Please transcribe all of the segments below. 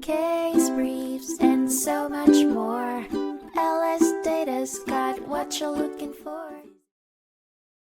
case briefs, and so much more. LSData's got what you're looking for.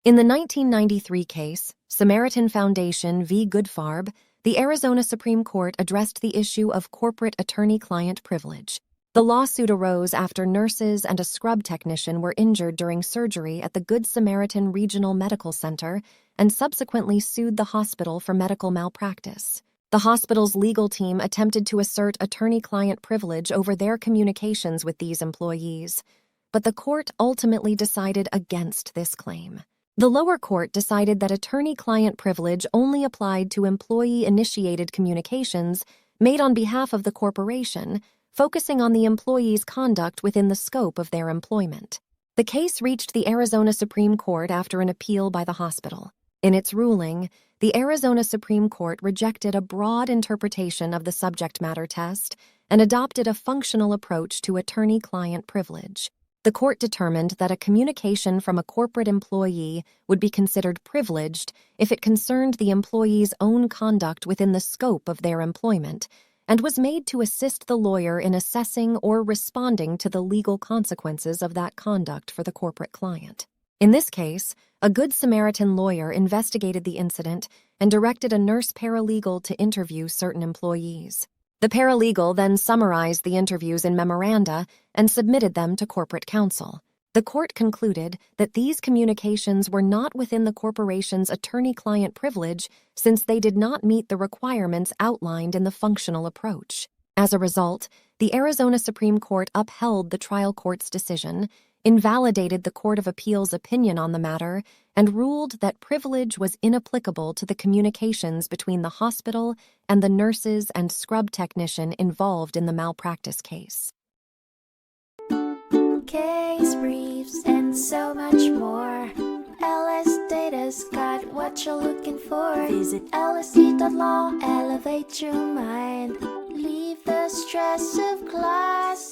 In the 1993 case, Samaritan Foundation v. Goodfarb, the Arizona Supreme Court addressed the issue of corporate attorney-client privilege. The lawsuit arose after nurses and a scrub technician were injured during surgery at the Good Samaritan Regional Medical Center and subsequently sued the hospital for medical malpractice. The hospital's legal team attempted to assert attorney-client privilege over their communications with these employees, but the court ultimately decided against this claim. The lower court decided that attorney-client privilege only applied to employee-initiated communications made on behalf of the corporation, focusing on the employee's conduct within the scope of their employment. The case reached the Arizona Supreme Court after an appeal by the hospital. In its ruling, the Arizona Supreme Court rejected a broad interpretation of the subject matter test and adopted a functional approach to attorney-client privilege. The court determined that a communication from a corporate employee would be considered privileged if it concerned the employee's own conduct within the scope of their employment and was made to assist the lawyer in assessing or responding to the legal consequences of that conduct for the corporate client. In this case, a Good Samaritan lawyer investigated the incident and directed a nurse paralegal to interview certain employees. The paralegal then summarized the interviews in memoranda and submitted them to corporate counsel. The court concluded that these communications were not within the corporation's attorney-client privilege since they did not meet the requirements outlined in the functional approach. As a result, the Arizona Supreme Court upheld the trial court's decision, invalidated the Court of Appeals' opinion on the matter, and ruled that privilege was inapplicable to the communications between the hospital and the nurses and scrub technician involved in the malpractice case. Case briefs, and so much more. LSData's got what you're looking for. Visit lsd.law, elevate your mind. Leave the stress of class